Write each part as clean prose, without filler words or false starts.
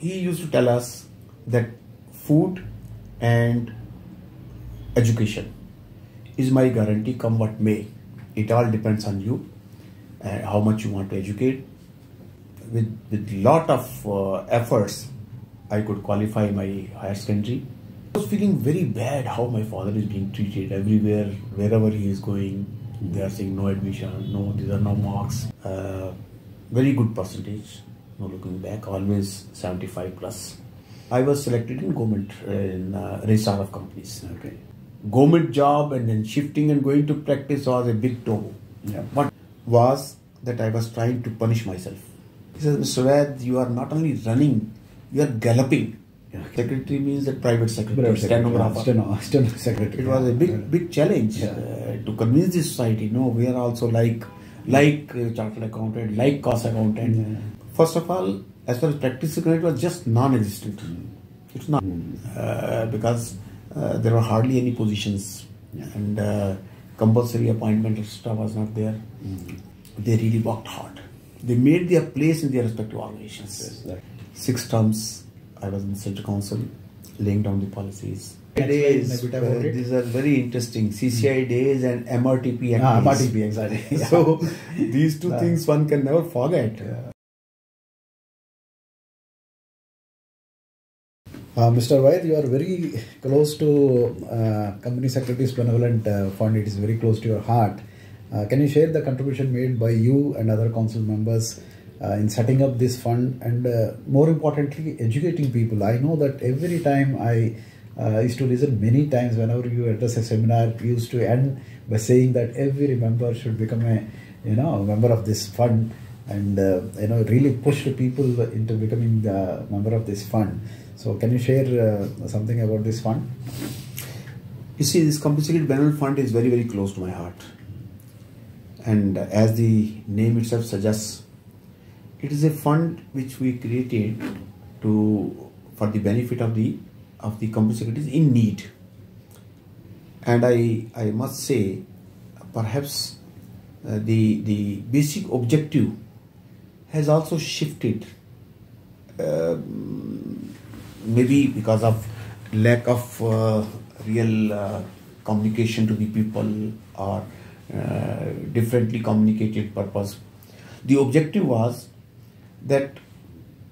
he used to tell us that food and education is my guarantee, come what may. It all depends on you and how much you want to educate. With lot of efforts, I could qualify my higher secondary. I was feeling very bad how my father is being treated everywhere, wherever he is going. They are saying no admission, no, these are no marks. Very good percentage, no looking back, always 75 plus. I was selected in government in registrar of companies. Okay. Government job and then shifting and going to practice was a big toe. Yeah. What was that I was trying to punish myself. He says, Mr. Vaid, you are not only running, you are galloping. Yeah. Secretary means that private secretary, Private stenographer. Steno secretary. It was a big challenge to convince the society. No, we are also like chartered accountant, like cost accountant. Yeah. First of all, as far as practice is concerned, it was just non-existent. It's not because there were hardly any positions, and compulsory appointment etc. was not there. They really worked hard. They made their place in their respective organizations. Yes, 6 terms I was in Central Council, laying down the policies. These are very interesting. CCI days and MRTP days. MRTP, exactly. So these two things one can never forget. Mr. Vaid, you are very close to Company Secretary's Benevolent Fund. It is very close to your heart. Can you share the contribution made by you and other council members in setting up this fund and more importantly, educating people? I know that every time I used to listen many times whenever you address a seminar, you used to end by saying that every member should become a member of this fund and really push the people into becoming a member of this fund. So can you share something about this fund? You see, this Compulsory Benevolent Fund is very, very close to my heart. And as the name itself suggests, it is a fund which we created for the benefit of the company secretaries in need. And I must say, perhaps the basic objective has also shifted. Maybe because of lack of real communication to the people or differently communicated purpose. The objective was that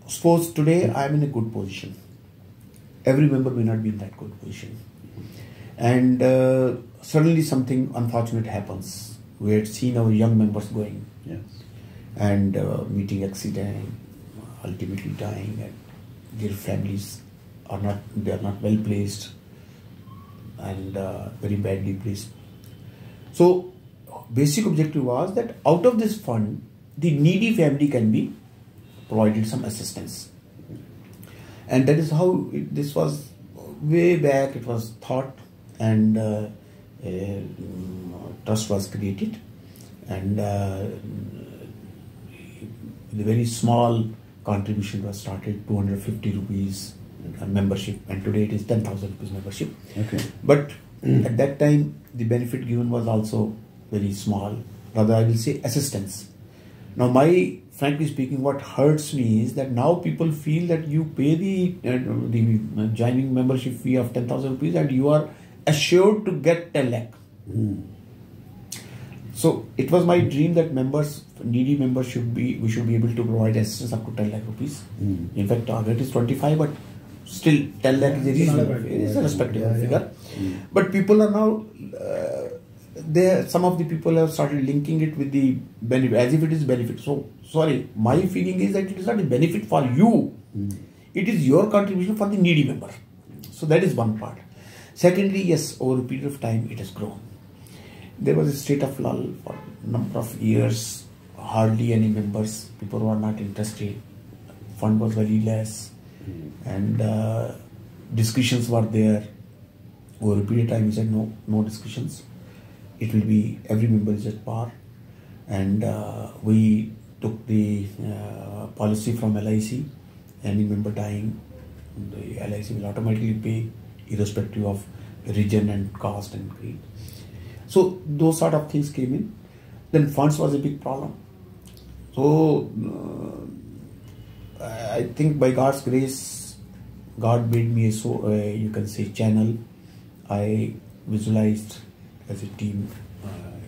suppose today I am in a good position. Every member may not be in that good position. And suddenly something unfortunate happens. We had seen our young members going and meeting accident, ultimately dying, and their families are not well placed and very badly placed. So basic objective was that out of this fund, the needy family can be provided some assistance. And that is how this was way back. It was thought, and a trust was created, and the very small contribution was started, 250 rupees membership, and today it is 10,000 rupees membership. Okay. But at that time, the benefit given was also very small. Rather, I will say assistance. Now, frankly speaking, what hurts me is that now people feel that you pay the joining membership fee of 10,000 rupees and you are assured to get 10 lakh. So it was my dream that needy members we should be able to provide assistance up to 10 lakh rupees. In fact, target is 25, but still 10 lakh is a reasonable, it is a respectable figure. But people are now, some of the people have started linking it with the benefit, as if it is benefit. So, sorry, my feeling is that it is not a benefit for you. It is your contribution for the needy member. So that is one part. Secondly, yes, over a period of time, it has grown. There was a state of lull for a number of years, hardly any members, people were not interested, fund was very less, and discussions were there. Over a period of time, we said no discussions. It will be every member is at par, and we took the policy from LIC. Any member dying, the LIC will automatically pay, irrespective of region and cost and creed. So those sort of things came in. Then funds was a big problem. So I think by God's grace, God made me a you can say channel. I visualized as a team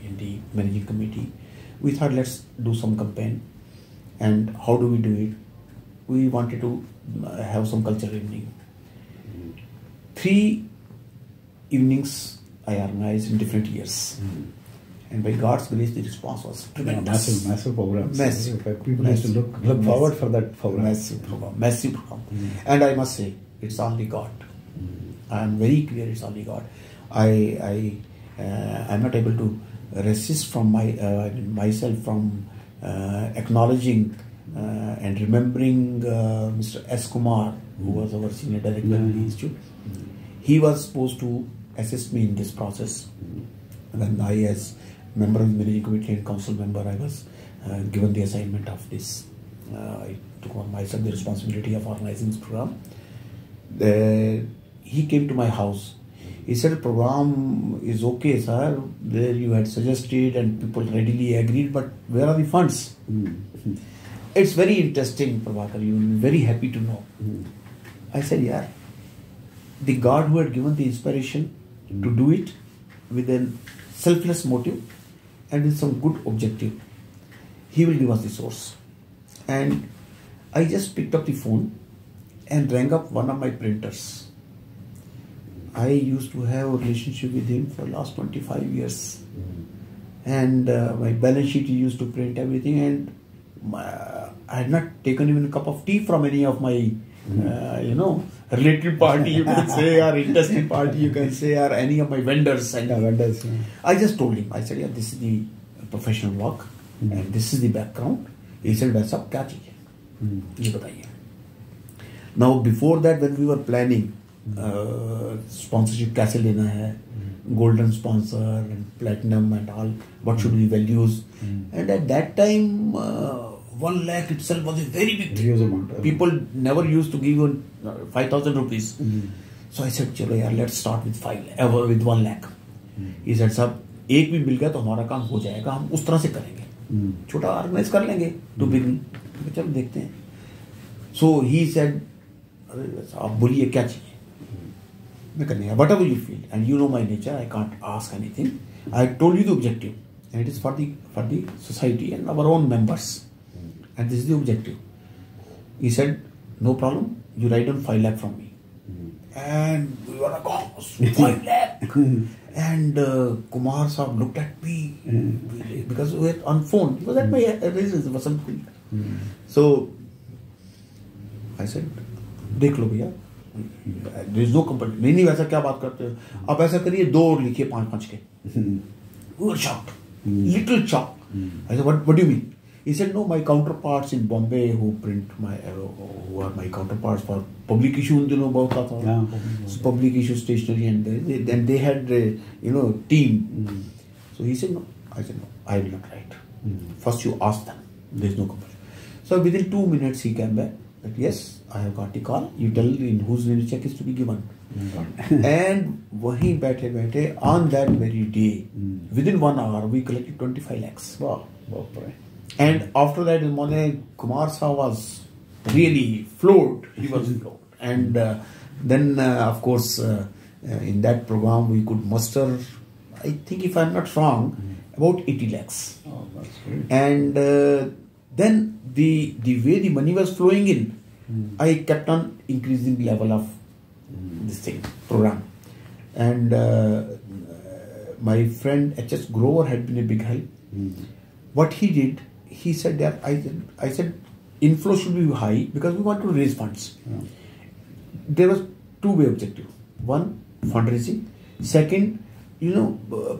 in the managing committee. We thought, let's do some campaign. And how do we do it? We wanted to have some cultural evening. 3 evenings I organized in different years. And by God's grace, the response was tremendous. Massive programs. Massive. People used to look forward for that program. Massive program. And I must say, it's only God. I am very clear it's only God. I'm not able to resist from myself from acknowledging and remembering Mr. S. Kumar, who was our senior director in the institute. He was supposed to assist me in this process. When I, as member of the managing committee and council member, I was given the assignment of this. I took on myself the responsibility of organizing this program. He came to my house. He said, program is okay, sir. There you had suggested and people readily agreed, but where are the funds? It's very interesting, Prabhakar. You will be very happy to know. I said, yeah, the God who had given the inspiration to do it with a selfless motive and with some good objective, He will give us the source. And I just picked up the phone and rang up one of my printers. I used to have a relationship with him for the last 25 years. And my balance sheet, he used to print everything, and I had not taken even a cup of tea from any of my, related party, you can say, or industry party, you can say, or any of my vendors. And vendors. I just told him, I said, yeah, this is the professional work, and this is the background. He said, वैसा क्या चाहिए? ये बताइए. Now, before that, when we were planning, sponsorship कैसे लेना है, golden sponsor and platinum and all, what should be values, and at that time 1 lakh itself was a very big thing. People never used to give you 5,000 rupees. So I said, चलो यार, let's start with 1 lakh. He said, साहब एक भी मिल गया तो हमारा काम हो जाएगा, हम उस तरह से करेंगे, छोटा ऑर्गेनाइज कर लेंगे टू बिगिन, चलो देखते हैं. So he said, आप बोलिए क्या चाहिए, मैं करने का, whatever you feel, and you know my nature, I can't ask anything. I told you the objective, and it is for the society and our own members, and this is the objective. He said, no problem, you write down 5 lakh from me. And we were like, oh, 5 lakh. And Kumar Saab looked at me because we were on phone. He was at my residence, Vasant. So I said, देख लो भैया, there is no compulsion. नहीं वैसा क्या बात करते हो, आप ऐसा करिए 2 और लिखिए 5-5 के. We were shocked, little shocked. I said, what do you mean? He said, no, my counterparts in Bombay who are my counterparts for public issue उन दिनों बहुत था, so public issue stationery, and then they had team. So he said, no. I said, no, I will not write. First you ask them. There is no compulsion. So within 2 minutes he came back that yes, I have got the call. You tell in whose name the check is to be given. And वहीं बैठे on that very day, within 1 hour we collected 25 lakhs. Wow. And after that, in morning, Kumar Saab was really floored. He was floored. And then, of course, in that program, we could muster, I think, if I'm not wrong, about 80 lakhs. Oh, that's great. And then the way the money was flowing in, I kept on increasing the level of this program. And my friend H.S. Grover had been a big help. What he did, he said that I said inflow should be high because we want to raise funds. There was 2-way objective. One, fundraising. Second,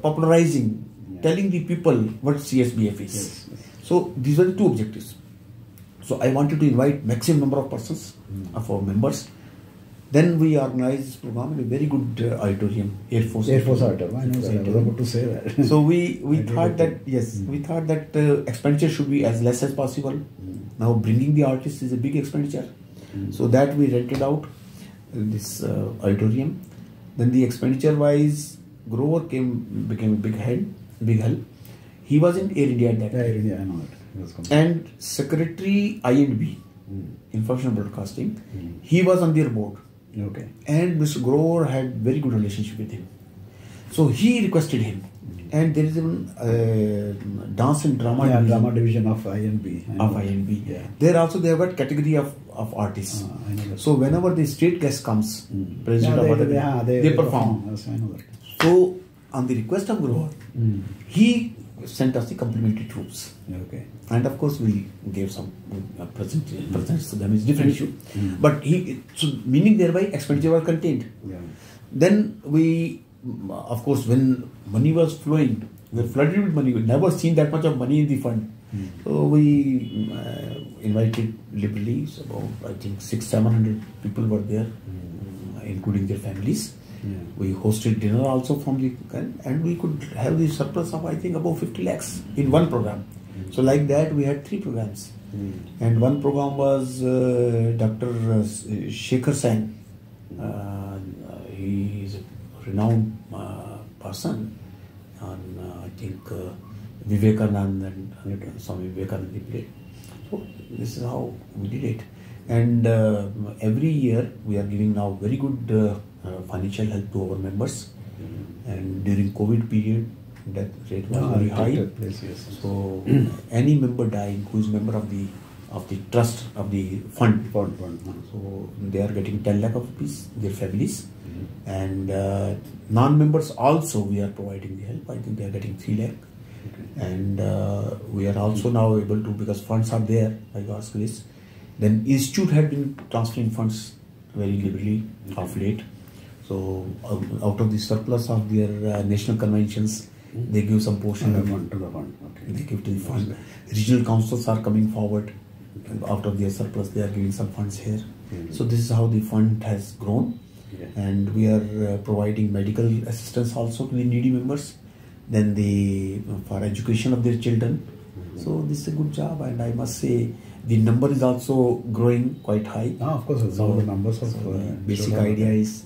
popularizing, telling the people what CSBF is. Yes. So these were the 2 objectives. So I wanted to invite maximum number of persons, of our members. Then we organized this program in a very good auditorium, Air Force Auditorium. I know that. I was about to say that. So we thought that, we thought that expenditure should be as less as possible. Now bringing the artists is a big expenditure. So that we rented out this auditorium. Then the expenditure wise, Grover became a big help. He was in Air India at that time. Air India, I know it. And Secretary I&B, information broadcasting. He was on their board. Okay. And Mr. Grover had very good relationship with him. So he requested him. And there is even dance and drama division. Drama division of INB. Of INB. Yeah. There also they have got category of artists. I know that. So whenever the state guest comes, president of other, they perform. Yes, I know that. So on the request of Grover, he sent us the complimentary troops. Okay. And of course we gave some presents to them. It's a different issue. But so meaning thereby expenditure was contained. Yeah. Then we, of course, when money was flowing, we were flooded with money. We never seen that much of money in the fund. So we invited liberally. So about, I think 600-700 people were there, including their families. Yeah. We hosted dinner also from the, and we could have the surplus of I think about 50 lakhs in one program. So like that we had 3 programs. And one program was Dr. Shekhar Sen. He is a renowned person on I think Vivekananda and Swami Vivekananda played. So this is how we did it. And every year we are giving now very good financial help to our members. And during COVID period, death rate was very high. So any member dying who is member of the trust of the fund, so they are getting 10 lakh of rupees, their families. And non-members also we are providing the help. I think they are getting 3 lakh. And we are also now able to, because funds are there by God's grace. Then institute had been transferring funds very liberally of late. So out of the surplus of their national conventions, they give some portion to the fund. Okay. They give to the fund. Regional councils are coming forward. Out of their surplus, they are giving some funds here. So this is how the fund has grown. And we are providing medical assistance also to the needy members. Then for education of their children. So this is a good job, and I must say the number is also growing quite high. Of course, it's all the numbers of basic idea is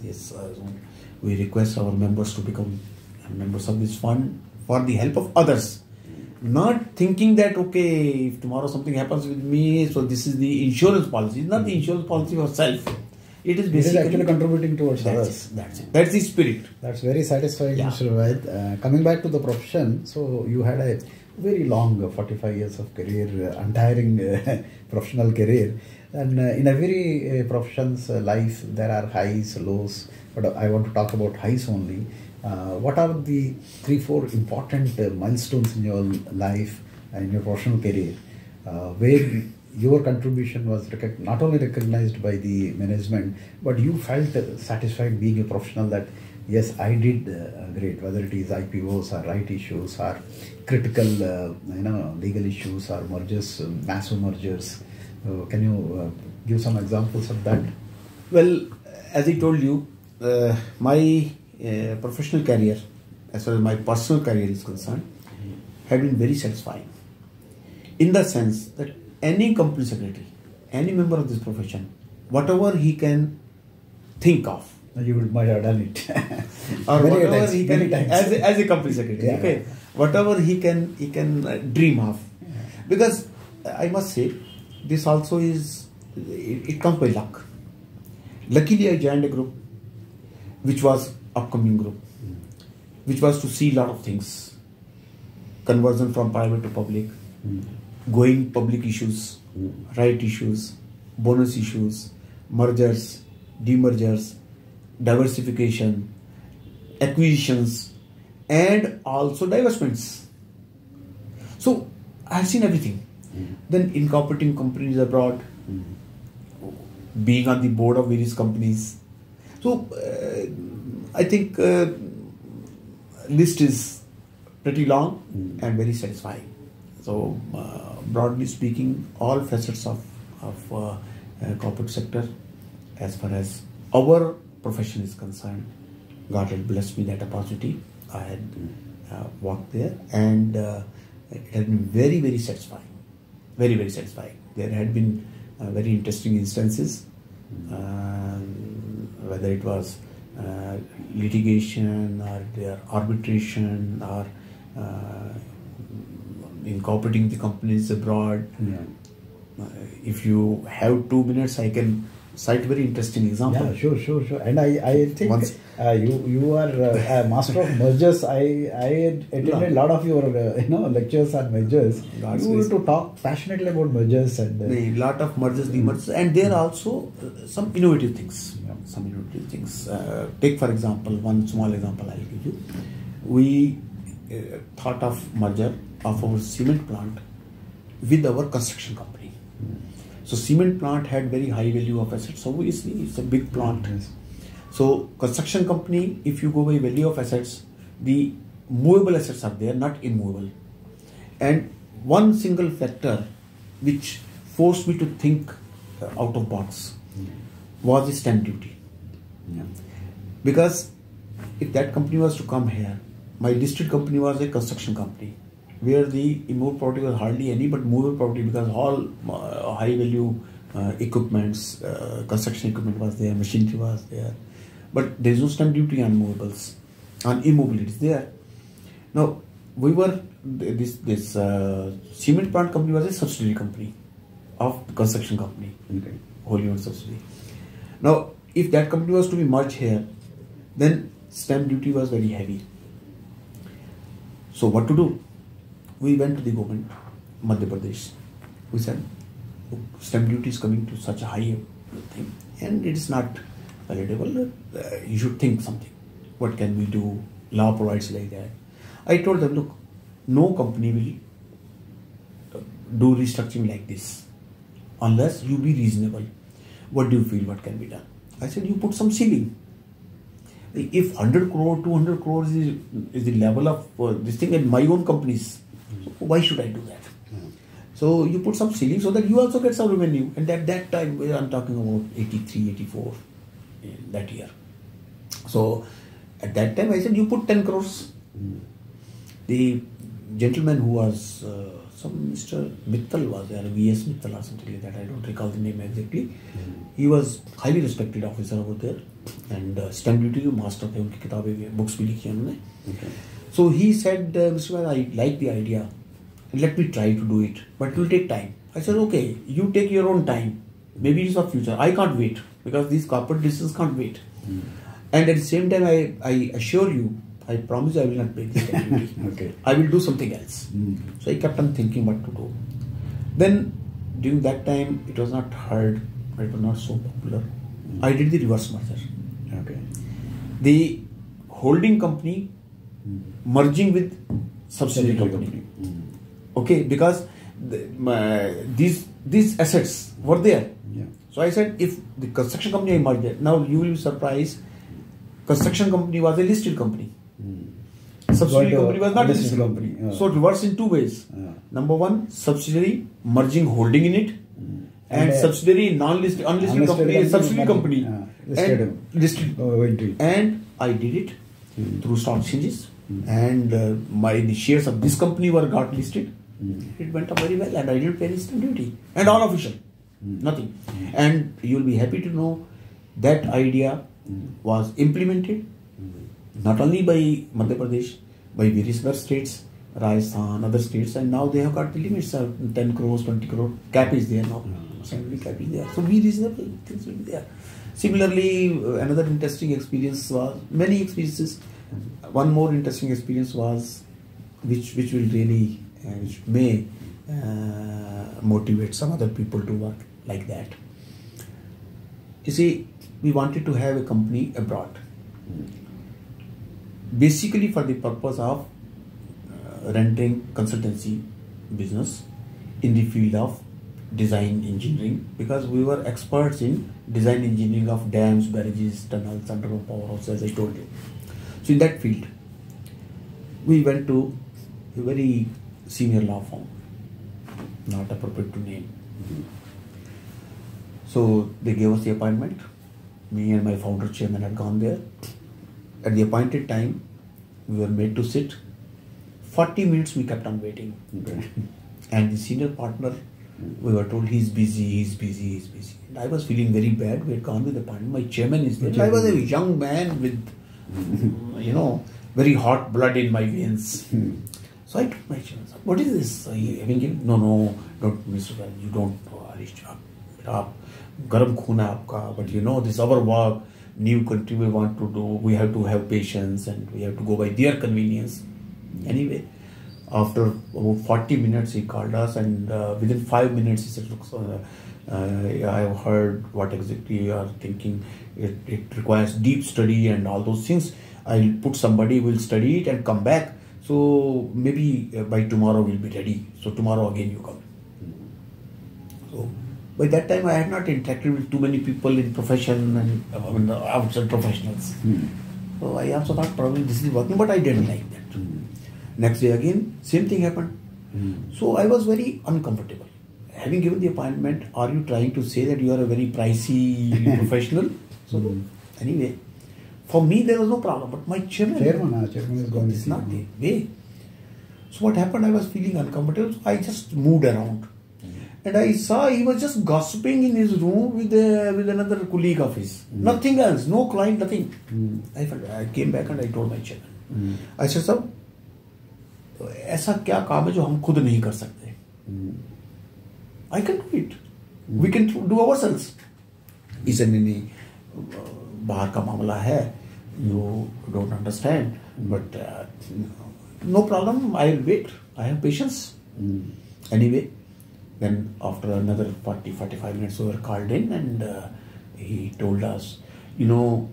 we request our members to become members of this fund for the help of others. Not thinking that okay, if tomorrow something happens with me, so this is the insurance policy. It's not the insurance policy for self. It is basically actually contributing towards others. That's it. That's the spirit. That's very satisfying, Mr. Vaid. Coming back to the profession, so you had a very long 45 years of career, untiring professional career. And in every profession's life, there are highs, lows. But I want to talk about highs only. What are the 3-4 important milestones in your life and your professional career where your contribution was not only recognized by the management, but you felt satisfied being a professional that yes, I did great, whether it is IPOs or right issues or critical legal issues or mergers, massive mergers. Can you give some examples of that? Well, as I told you, my professional career, as far as my personal career is concerned, had been very satisfying. In the sense that any company secretary, any member of this profession, whatever he can think of, you might have done it, or whatever he can, as a company secretary, okay, whatever he can dream of, because I must say, this also is, it comes by luck. Luckily, I joined a group which was upcoming group, which was to see a lot of things, conversion from private to public, going public issues, right issues, bonus issues, mergers, demergers, diversification, acquisitions, and also divestments. So I have seen everything. Then incorporating companies abroad, being on the board of various companies. So I think list is pretty long and very satisfying. So broadly speaking, all facets of corporate sector, as far as our profession is concerned, God had blessed me that opportunity. I had worked there, and it had been very, very satisfying. Very, very satisfying. There had been very interesting instances, whether it was litigation or their arbitration or incorporating the companies abroad. if you have 2 minutes, I can cite very interesting example. Yeah, sure. And I think you are a master of mergers. I attended a lot of your lectures on mergers. You used to talk passionately about mergers and a lot of mergers, demergers, and there are also some innovative things. Yeah. Some innovative things. Take for example, one small example I'll give you. We thought of merger of our cement plant with our construction company. So cement plant had very high value of assets. So obviously it's a big plant. Yes. So construction company, if you go by value of assets, the movable assets are there, not immovable. And one single factor which forced me to think out of box was the stamp duty. Yeah. Because if that company was to come here, my district company was a construction company, where the immovable property was hardly any, but movable property, because all high value equipments, construction equipment was there, machinery was there, but there is no stamp duty on movables, on immovable it is there. Now we were this cement plant company was a subsidiary company of the construction company, Okay. wholly owned subsidiary. Now if that company was to be merged here, then stamp duty was very heavy. So what to do? We went to the government, Madhya Pradesh. We said, stamp duty is coming to such a high thing and it is not valuable. You should think something. What can we do? Law provides like that. I told them, look, no company will do restructuring like this unless you be reasonable. What do you feel? What can be done? I said, you put some ceiling. If 100 crore, 200 crores is the level of this thing in my own companies, why should I do that? So you put some ceiling so that you also get some revenue. And at that time, I'm talking about 83, 84, that year. So at that time, I said, you put 10 crores. The gentleman who was, some Mr. Mittal was there, VS Mittal or something like that, I don't recall the name exactly. He was highly respected officer over there. And stamp duty master थे, उनकी किताबें books भी लिखी उन्होंने. So he said, Mr. Vaid, I like the idea. Let me try to do it, but it will take time. I said, okay, you take your own time. Maybe it's for future. I can't wait because these corporate decisions can't wait. And at the same time, I assure you, I promise I will not break this duty. Okay. I will do something else. So I kept on thinking what to do. Then during that time, it was not heard, it was not so popular. I did the reverse merger. Okay. The holding company merging with subsidiary company. Okay, because these assets were there. Yeah. So I said, if the construction company I merged it, now you will be surprised, construction company was a listed company. Subsidiary company was not a listed company. So reverse in two ways. Number one, subsidiary merging holding in it, and subsidiary non-listed, unlisted company, a subsidiary company. Listed. And I did it through stock exchanges, and the shares of this company got listed. It went up very well, and I didn't pay any stamp duty, and all official, nothing. And you'll be happy to know that idea was implemented not only by Madhya Pradesh, by various other states, Rajasthan, other states, and now they have got the limits of 10 crores, 20 crore. Cap is there now. Cap is there. So be reasonable, things will be there. Similarly, another interesting experience was, many experiences. One more interesting experience was, which will really, which may motivate some other people to work like that. You see, we wanted to have a company abroad, basically for the purpose of rendering consultancy business in the field of design engineering, because we were experts in design engineering of dams, barrages, tunnels, underground powerhouses, as I told you. So in that field, we went to a very senior law firm, not appropriate to name. So they gave us the appointment. Me and my founder chairman had gone there. At the appointed time, we were made to sit. 40 minutes we kept on waiting. And the senior partner, we were told he's busy. And I was feeling very bad. We had gone with the appointment. My chairman is there. I was a young man with, very hot blood in my veins. So I told my chairman, what is this? Are you having it? No, don't, Mr. Vaid, you don't. Harish आप गर्म खून है आपका, but you know this our work, new country we want to do, we have to have patience and we have to go by their convenience. Anyway, after about 40 minutes he called us, and within 5 minutes he said, look, I have heard what exactly you are thinking. It requires deep study and all those things. I'll put somebody who will study it and come back. So maybe by tomorrow we'll be ready. So tomorrow again you come. So by that time I had not interacted with too many people in profession and outside professionals. So I also thought probably this is working, but I didn't like that. Next day again, same thing happened. So I was very uncomfortable. Having given the appointment, are you trying to say that you are a very pricey professional? So anyway, for me there was no problem, but my chairman is going. It's not the way. So what happened? I was feeling uncomfortable. So I just moved around, and I saw he was just gossiping in his room with another colleague of his. Nothing else, no client, nothing. I came back and I told my chairman. I said, sir, ऐसा क्या काम है जो हम खुद नहीं कर सकते? I can do it. We can do ourselves. He said, नहीं, बाहर का मामला है. You don't understand, but no problem. I'll wait. I have patience. Anyway, then after another 40-45 minutes, we were called in, and he told us, you know,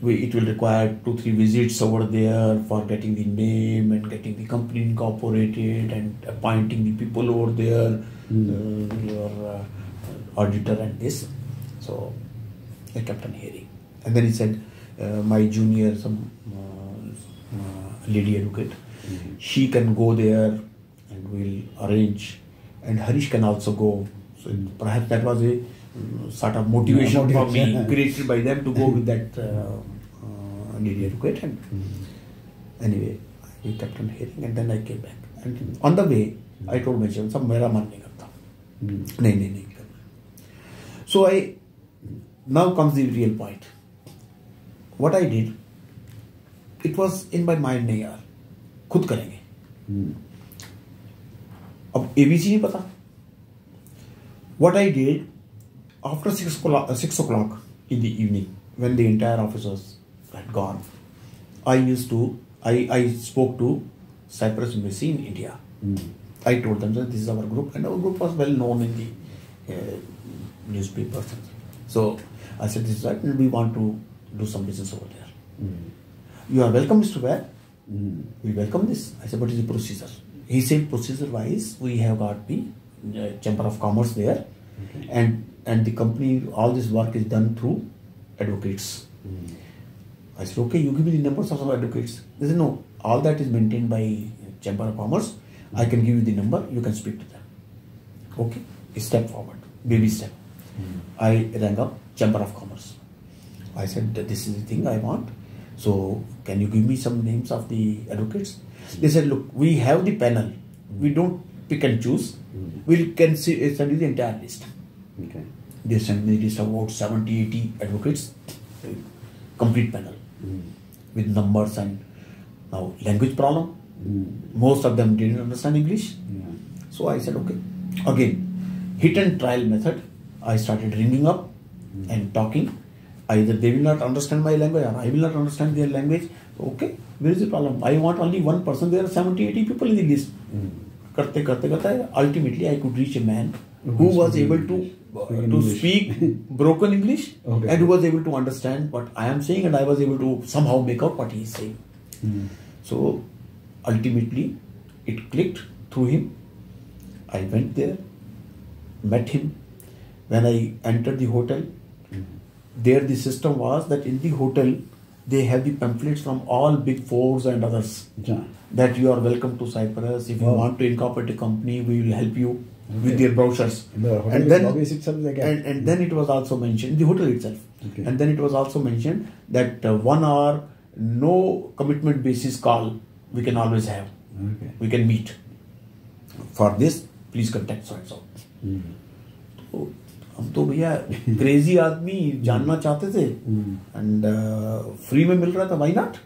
it will require 2-3 visits over there for getting the name and getting the company incorporated and appointing the people over there, your auditor and this. So I kept on hearing. And then he said, my junior, some lady advocate, she can go there and we'll arrange. And Harish can also go. So perhaps that was a sort of motivation for me, created by them to go with that lady advocate. And anyway, we kept on hearing, and then I came back. And on the way, I told my children, "Sab mera man nahi karta." नहीं. So now comes the real point. What I did, it was in my mind, नहीं यार, खुद करेंगे. अब ABC नहीं पता. What I did, after 6 o'clock in the evening, when the entire officers had gone, I spoke to Cyprus Embassy in India. I told them that this is our group, and our group was well known in the newspapers. So I said, this is right, and we want to do some business over there. You are welcome, Mr. Vaid. We welcome this. I said, what is the procedure? He said, procedure-wise, we have got the Chamber of Commerce there, and the company, all this work is done through advocates. I said, okay, you give me the numbers of some advocates. They said, no, all that is maintained by Chamber of Commerce. I can give you the number, you can speak to them. Okay, a step forward, baby step. I rang up Chamber of Commerce. I said, this is the thing I want. So can you give me some names of the advocates? They said, look, we have the panel. We don't pick and choose. We can send you the entire list. Okay. They sent me the list of about 70-80 advocates, complete panel with numbers. And now language problem. Most of them didn't understand English. So I said, okay. Again, hit and trial method. I started ringing up and talking. Either they will not understand my language or I will not understand their language. Okay, where is the problem? I want only one person. There are 70-80 people in the list. Ultimately, I could reach a man who was able to speak broken English and who was able to understand what I am saying, and I was able to somehow make out what he is saying. So ultimately, it clicked through him. I went there, met him. When I entered the hotel, there the system was that in the hotel they have the pamphlets from all big fours and others that you are welcome to Cyprus. If you want to incorporate a company, we will help you with their brochures. And then it was also mentioned, the hotel itself. And then it was also mentioned that 1 hour, no commitment basis call we can always have. We can meet. For this, please contact so and so. हम तो भैया crazy आदमी जानना चाहते थे and free में मिल रहा था, why not?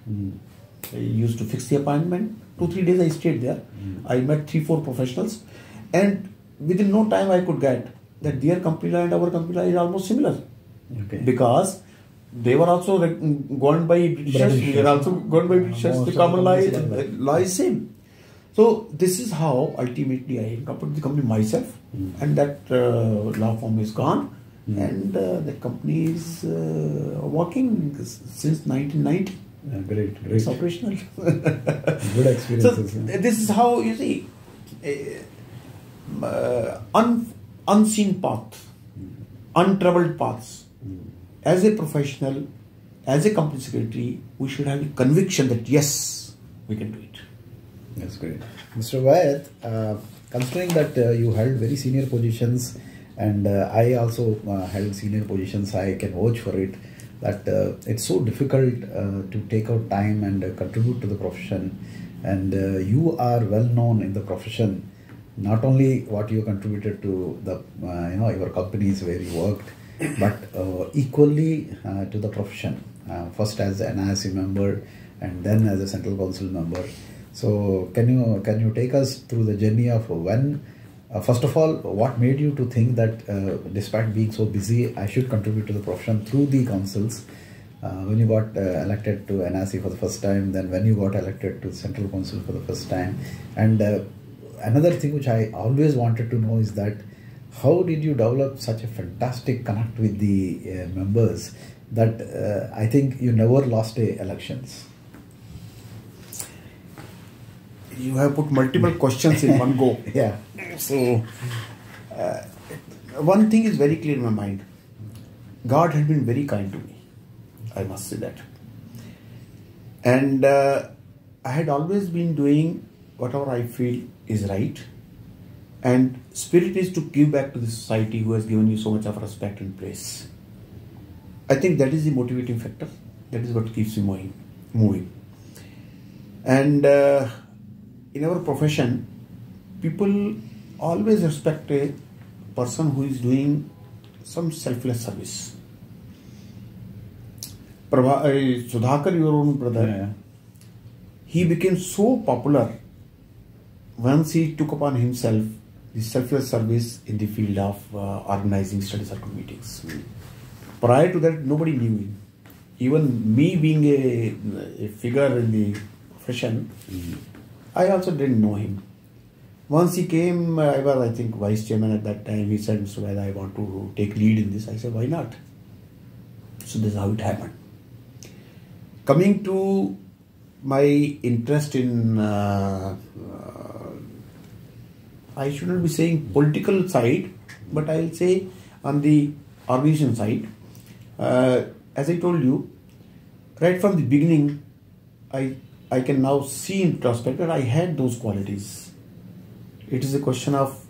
I used to fix the appointment. 2-3 days I stayed there. I met 3-4 professionals, and within no time I could get that their company law and our company law is almost similar. Okay. Because they were also governed by Britishers, we are also governed by Britishers, the common law is same. So this is how ultimately I incorporated the company myself, and that law firm is gone, and the company is working since 1990. Great. It's operational. Good experiences. So this is how you see unseen path, untraveled paths. As a professional, as a company secretary, we should have the conviction that yes, we can do it. That's great. Mr. Vaid, considering that you held very senior positions, and I also held senior positions, I can vouch for it, that it's so difficult to take out time and contribute to the profession, and you are well known in the profession, not only what you contributed to the your companies where you worked, but equally to the profession, first as an NIC member and then as a Central Council member. So can you take us through the journey of when, first of all, what made you to think that despite being so busy, I should contribute to the profession through the councils? When you got elected to NIC for the first time, then when you got elected to Central Council for the first time, and another thing which I always wanted to know is that how did you develop such a fantastic connect with the members that I think you never lost elections? You have put multiple questions in one go. Yeah. So, one thing is very clear in my mind. God had been very kind to me. I must say that. And I had always been doing whatever I feel is right. And spirit is to give back to the society who has given you so much of respect and praise. I think that is the motivating factor. That is what keeps me moving. And in our profession, people always respect a person who is doing some selfless service. Sudhakar, your own brother, he became so popular once he took upon himself the selfless service in the field of organizing study circle meetings. Prior to that, nobody knew him. Even me being a figure in the profession, I also didn't know him. Once he came, I was, I think, vice chairman at that time. He said, Mr. Vaid, I want to take lead in this. I said, why not? So this is how it happened. Coming to my interest in, I shouldn't be saying political side, but I'll say on the organization side. As I told you, right from the beginning, I can now see in retrospect that I had those qualities. It is a question of,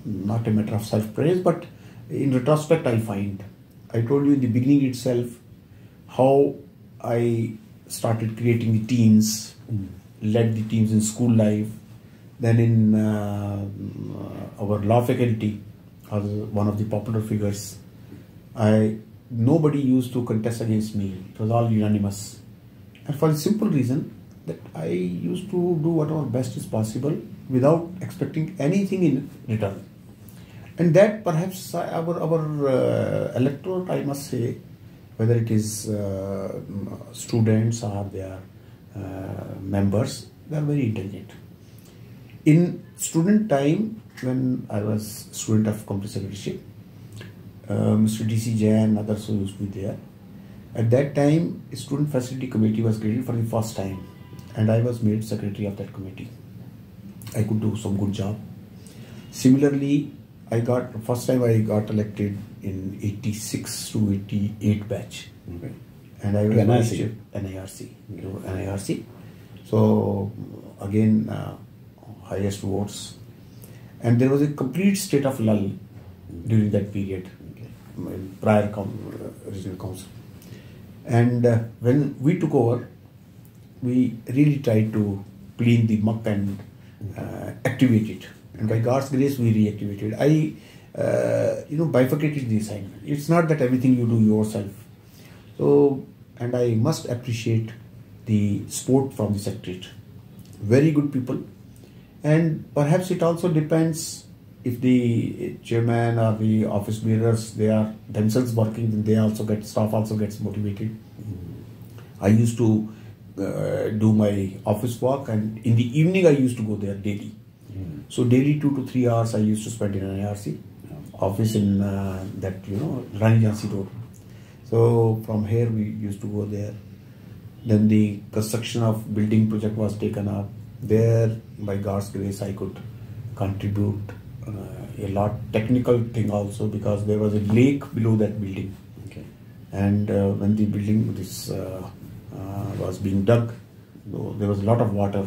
not a matter of self-praise, but in retrospect I find. I told you in the beginning itself how I started creating the teams, led the teams in school life, then in our law faculty, I was one of the popular figures. Nobody used to contest against me. It was all unanimous. And for the simple reason that I used to do whatever best is possible without expecting anything in return. And that perhaps our electorate, I must say, whether it is students or their members, they are very intelligent. In student time, when I was student of company secretaryship, Mr. D.C. Jain and others who used to be there. At that time, a student facility committee was created for the first time, and I was made secretary of that committee. I could do some good job. Similarly, first time I got elected in 86 to 88 batch. Okay. And I was NIRC. So again, highest votes. And there was a complete state of lull during that period, prior regional council. And when we took over, we really tried to clean the muck and activate it. And by God's grace, we reactivated. I, bifurcated the assignment. It's not that everything you do yourself. So, and I must appreciate the support from the secretariat. Very good people. And perhaps it also depends if the chairman or the office bearers, they are themselves working, then they also get, staff also gets motivated. I used to do my office work, and in the evening I used to go there daily. So daily 2 to 3 hours I used to spend in an ARC office in that, Rani Jhansi Road. So from here we used to go there. Then the construction of building project was taken up. There, by God's grace, I could contribute a lot technical thing also, because there was a lake below that building. Okay. And when the building was being dug, so there was a lot of water.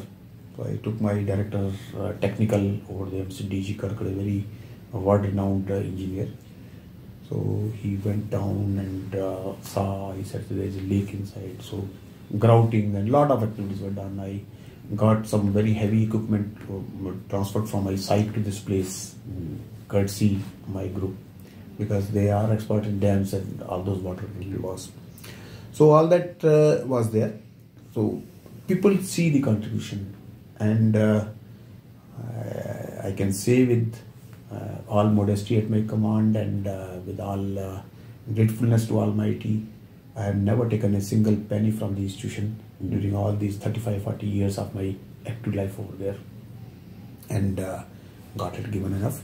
So I took my director technical over there, Mr. D.G. Karkade, a very world-renowned engineer. So he went down and saw, he said there is a lake inside. So grouting and a lot of activities were done. I got some very heavy equipment transferred from my site to this place, courtesy my group, because they are expert in dams and all those water was. So all that was there. So people see the contribution, and I can say with all modesty at my command and with all gratefulness to Almighty, I have never taken a single penny from the institution during all these 35-40 years of my active life over there, and got it given enough.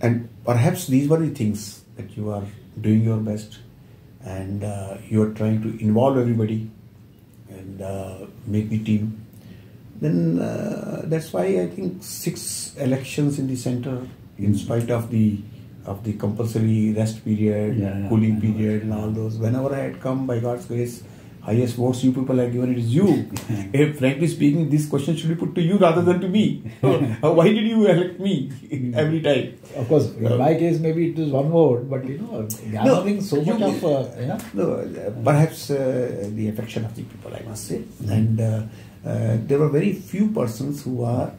And perhaps these were the things that you are doing your best, and you are trying to involve everybody and make the team. Then that's why I think 6 elections in the center, in spite of the compulsory rest period, cooling period and all those, whenever I had come, by God's grace, highest votes you people have given, it is you. Frankly speaking, this question should be put to you rather than to me. Why did you elect me every time? Of course, in my case, maybe it is 1 vote, but gathering so much of... No, perhaps the affection of the people, I must say. And there were very few persons who are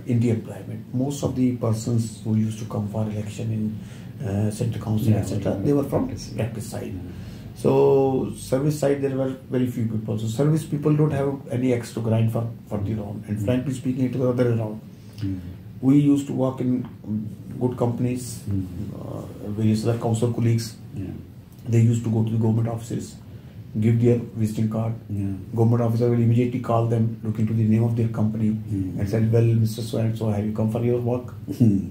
in the employment. Most of the persons who used to come for election in central council, etc., they were from practice side. So service side, there were very few people. So service people don't have any extra grind for the round. And frankly speaking, it was the other way around. We used to work in good companies, various other council colleagues. They used to go to the government offices, give their visiting card. Government officer will immediately call them, look into the name of their company, and said, well, Mr. So-and-so, have you come for your work,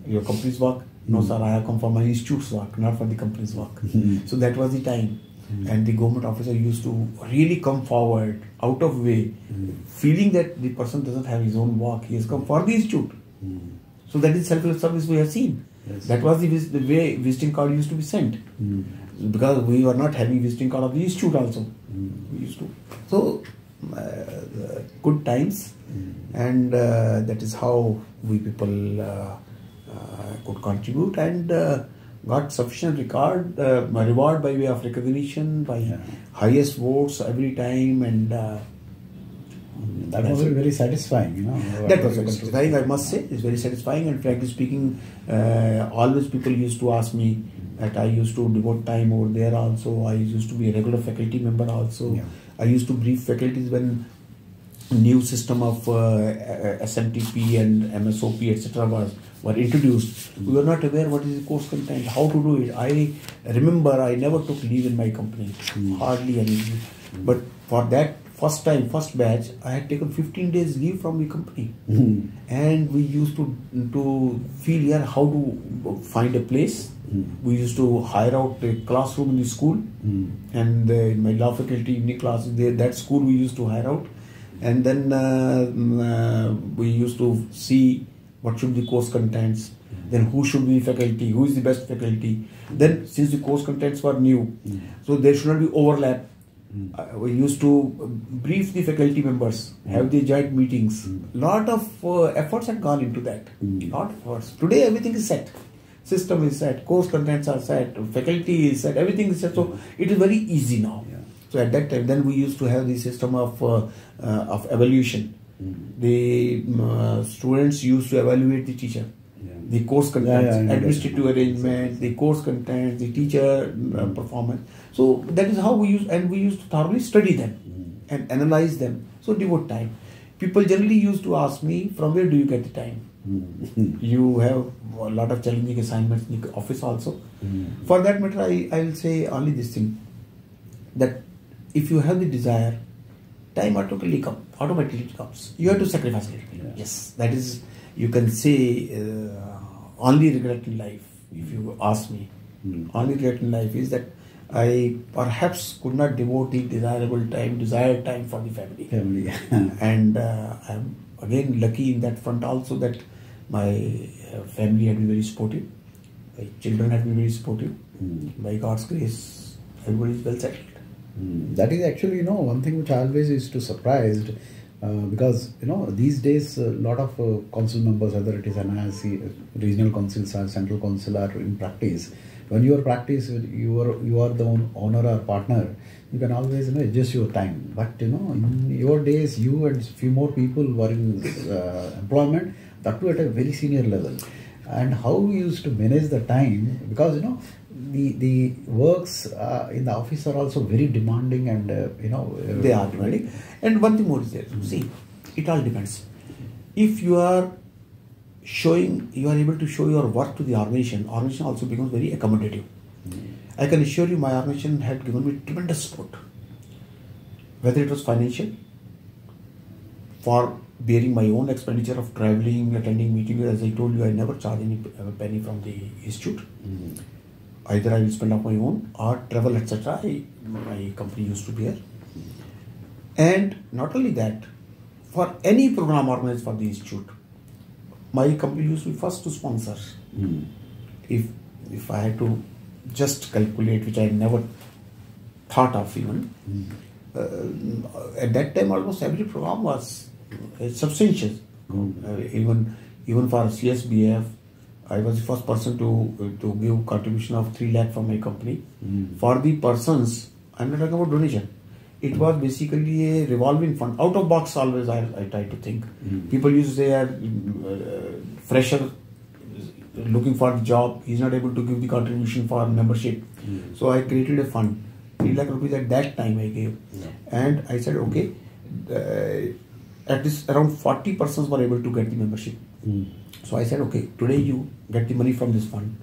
your company's work? No, sir, I have come for my institute's work, not for the company's work. So that was the time. And the government officer used to really come forward, out of way, feeling that the person doesn't have his own work, he has come for the institute. So that is self-help service we have seen. That was the way visiting card used to be sent. Because we were not having visiting card of the institute also. We used to. So, good times. And that is how we people could contribute, and got sufficient reward by way of recognition, by highest votes every time, and that was very satisfying, That was very satisfying, I must say. It's very satisfying, and frankly speaking, always people used to ask me that I used to devote time over there also. I used to be a regular faculty member also. I used to brief faculties when new system of SMTP and MSOP, etc. were introduced. We were not aware what is the course content, how to do it. I remember I never took leave in my company, hardly any. But for that first batch, I had taken 15 days leave from the company. And we used to feel here how to find a place. We used to hire out a classroom in the school, and in my law faculty evening classes, that school we used to hire out. And then we used to see what should be course contents, then who should be faculty, who is the best faculty. Then since the course contents were new, so there should not be overlap. We used to brief the faculty members, have the joint meetings. Lot of efforts had gone into that. Lot of efforts. Today everything is set. System is set, course contents are set, faculty is set, everything is set. So it is very easy now. So at that time, then we used to have the system of evaluation. The students used to evaluate the teacher, the course contents, administrative arrangement, the course contents, the teacher performance. So that is how we used, and we used to thoroughly study them and analyze them. So devote time. people generally used to ask me, from where do you get the time? You have a lot of challenging assignments in the office also. For that matter, I will say only this thing, that if you have the desire, time automatically comes. You have to sacrifice a little bit. Yeah. Yes, that is, you can say, only regret in life, if you ask me. Only regret in life is that I perhaps could not devote the desired time for the family. And I'm again lucky in that front also, that my family had been very supportive. My children had been very supportive. By God's grace, everybody is well settled. That is actually, one thing which I always used to surprised, because, these days a lot of council members, whether it is NIC, regional councils or central council, are in practice. When you are practice, you are the owner or partner, you can always adjust your time. But in your days, you and few more people were in employment, that too at a very senior level. And how you used to manage the time, because the works in the office are also very demanding, and they are demanding. And one thing more is there. See, it all depends. If you are able to show your work to the organization also becomes very accommodative. I can assure you, my organization had given me tremendous support, whether it was financial, for bearing my own expenditure of traveling, attending meetings. As I told you, I never charge any penny from the institute. Either I will spend off my own or travel, etc. My company used to bear. And not only that, for any program organized for the institute, my company used to be first to sponsor. If I had to just calculate, which I never thought of even, at that time almost every program was substantial. Even for CSBF, I was the first person to give contribution of 3 lakh from my company. For the persons, I'm not talking about donation. It was basically a revolving fund. Out of box always I try to think. People used to say, fresher looking for a job, he's not able to give the contribution for membership. So I created a fund. 3 lakh rupees at that time I gave. And I said, okay, at this around 40 persons were able to get the membership. So I said, okay, today you get the money from this fund.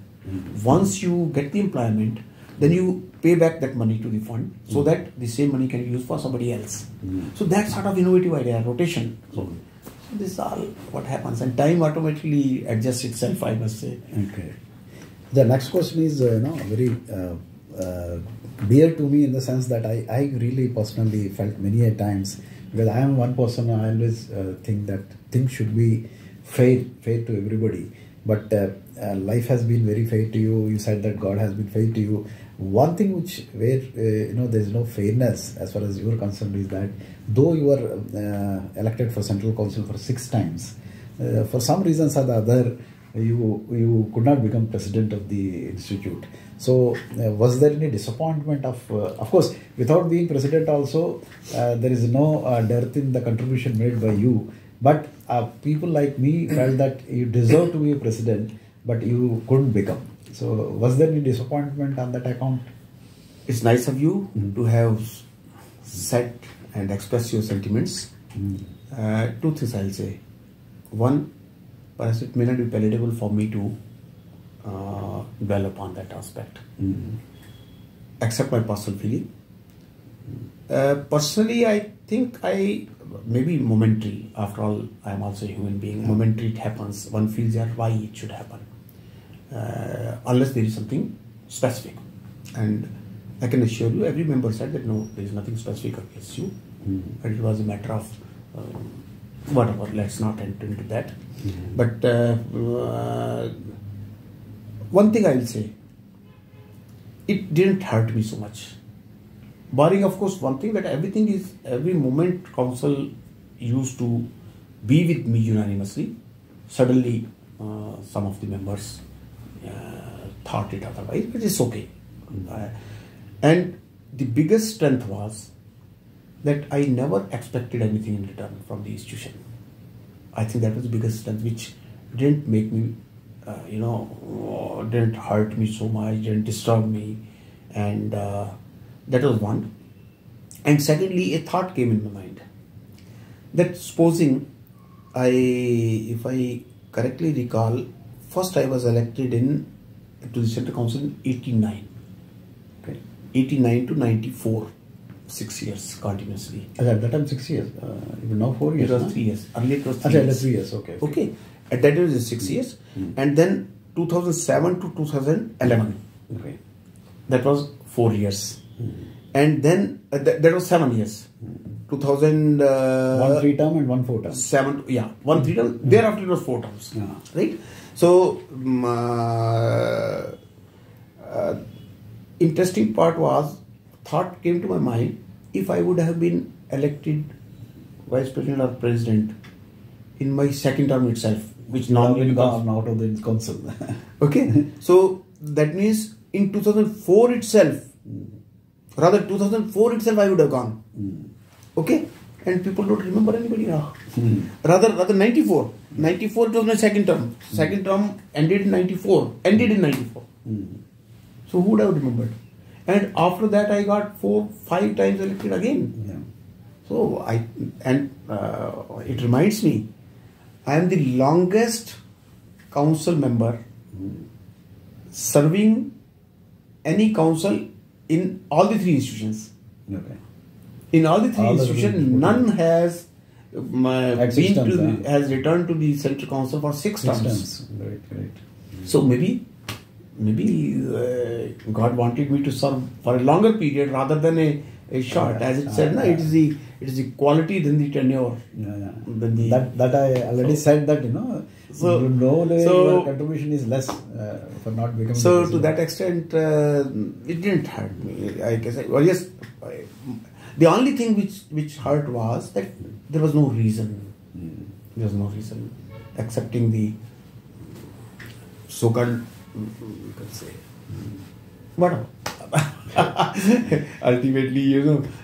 Once you get the employment, then you pay back that money to the fund, so that the same money can be used for somebody else. So that sort of innovative idea, rotation. So this is all what happens, and time automatically adjusts itself, I must say. Okay. The next question is very dear to me, in the sense that I really personally felt many a times, because I am one person, I always think that things should be fair to everybody. But life has been very fair to you. You said that God has been fair to you. One thing where there is no fairness as far as you are concerned is that though you were elected for Central Council for 6 times, for some reasons or the other, you could not become president of the institute. So was there any disappointment of course, without being president also, there is no dearth in the contribution made by you. But people like me felt that you deserve to be a president, but you couldn't become. So was there any disappointment on that account? It's nice of you to have said and expressed your sentiments. 2 things I'll say. One, perhaps it may not be palatable for me to dwell upon that aspect. Accept my personal feeling. Personally, I think maybe momentary. After all, I am also a human being. Momentary, it happens. One feels that why it should happen, unless there is something specific. And I can assure you, every member said that no, there is nothing specific against you, and it was a matter of whatever. Let's not enter into that. But one thing I will say, it didn't hurt me so much. Barring, of course, one thing, that every moment council used to be with me unanimously. Suddenly, some of the members thought it otherwise, but it's okay. And the biggest strength was that I never expected anything in return from the institution. I think that was the biggest strength, which didn't make me, didn't hurt me so much, didn't disturb me. And that was one. And secondly, a thought came in my mind that supposing if I correctly recall, first I was elected to the Central Council in 89. Okay. 89 to 94. 6 years continuously. At that time 6 years. Even now 4 years. It was no? 3 years. Earlier it was 3 years. 3 years. Okay. Okay. At that time it was 6 years. And then 2007 to 2011. Okay. That was 4 years. And then that was 7 years. 2000. 1 3-term and 1 4-term. 7, yeah. 1 3-term. Thereafter it was 4 terms. Yeah. Right? So, interesting part was, thought came to my mind, if I would have been elected vice president or president in my second term itself, which normally gone out of the council. Okay, so that means in 2004 itself, rather 2004 itself I would have gone. Okay, and people don't remember anybody now. Rather 94. 94 it was my second term. Second term ended in 94. So who would have remembered? And after that I got 4-5 times elected again. Yeah. So it reminds me, I am the longest council member serving any council in all the 3 institutions. Okay. In all the 3 institutions, none has has returned to the Central Council for 6 terms. Right. So maybe God wanted me to serve for a longer period rather than a short. As it said, it is the quality than the tenure. Yeah. Than that I already said that, your contribution is less for not becoming. So to that extent, it didn't hurt me. I guess. Yes. The only thing which hurt was that there was no reason. There was no reason, accepting the so-called, you can say, whatever. Ultimately,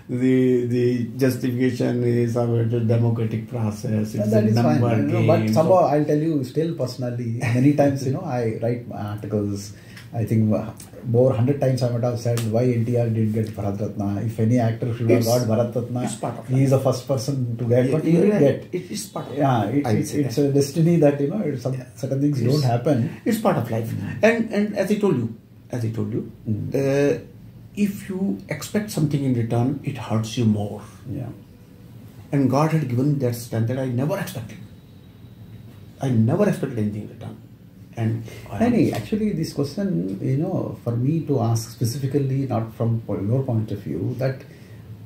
the justification is about the democratic process. It's that a is number fine. game. But somehow I'll tell you, still personally, many times, I write articles. I think more 100 times I might have said why NTR didn't get Bharat Ratna. If any actor should have got Bharat Ratna, he is the first person to get. But he didn't get. It is part of life. It's a destiny that certain things don't happen. It's part of life. And as I told you, if you expect something in return, it hurts you more. Yeah. And God had given that strength that I never expected. I never expected anything in return. And actually, this question, for me to ask specifically, not from your point of view, that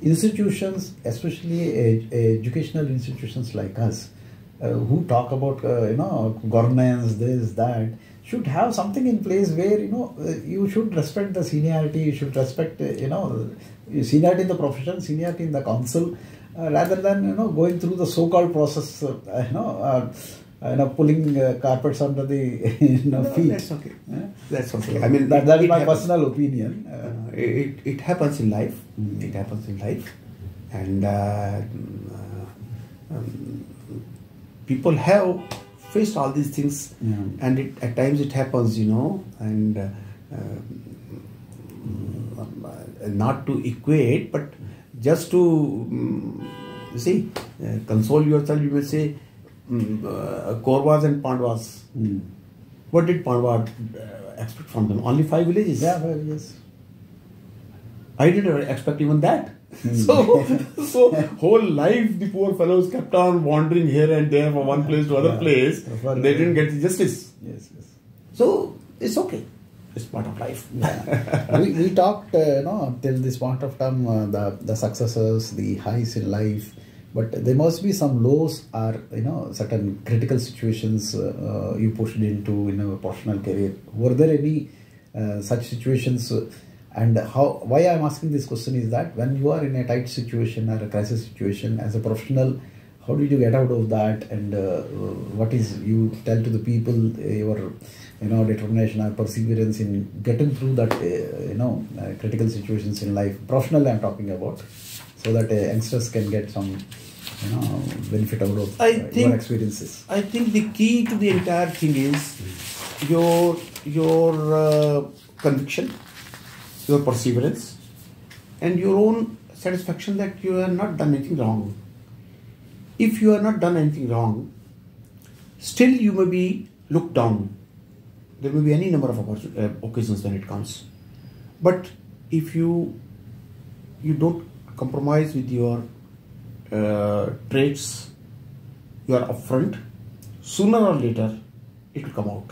institutions, especially educational institutions like us, who talk about governance, this, that, should have something in place where you should respect the seniority, you should respect seniority in the profession, seniority in the council, rather than going through the so-called process, pulling carpets under the feet. That's okay. That's okay. I mean, that is my personal opinion. It happens in life. It happens in life, and people have faced all these things, and at times it happens, and not to equate, but just to console yourself, you may say. Kauravas and Pandavas. What did Pandava expect from them? Only 5 villages? Yeah, 5 villages. I didn't expect even that. So whole life the poor fellows kept on wandering here and there from one place to other place. They didn't get the justice. Yes. So it's okay. It's part of life. Yeah. we talked, till this point of time, the successes, the highs in life. But there must be some lows or certain critical situations you pushed into in a professional career. Were there any such situations? And why I am asking this question is that when you are in a tight situation or a crisis situation as a professional, how did you get out of that? And what is you tell to the people your determination or perseverance in getting through that critical situations in life? Professional I am talking about. So that youngsters can get some benefit out of your experiences. I think the key to the entire thing is your conviction, your perseverance, and your own satisfaction that you have not done anything wrong. if you have not done anything wrong, still you may be looked down. There may be any number of occasions when it comes. But if you don't compromise with your traits, you are upfront, sooner or later it will come out.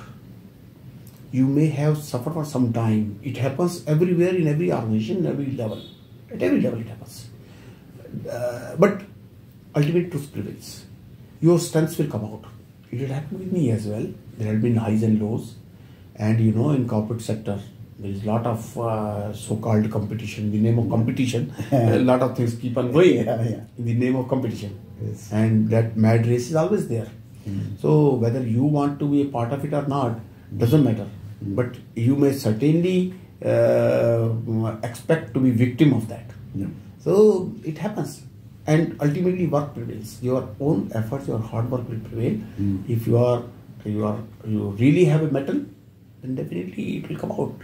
You may have suffered for some time. It happens everywhere, in every organization, every level. At every level it happens. But ultimate truth prevails. Your strengths will come out. It had happened with me as well. There had been highs and lows. And in corporate sector, there is a lot of so-called competition. In the name of competition, a lot of things keep on going in the name of competition. Yes. And that mad race is always there. So whether you want to be a part of it or not, doesn't matter. But you may certainly expect to be victim of that. So it happens. And ultimately work prevails. Your own efforts, your hard work will prevail. If you really have a mettle, then definitely it will come out.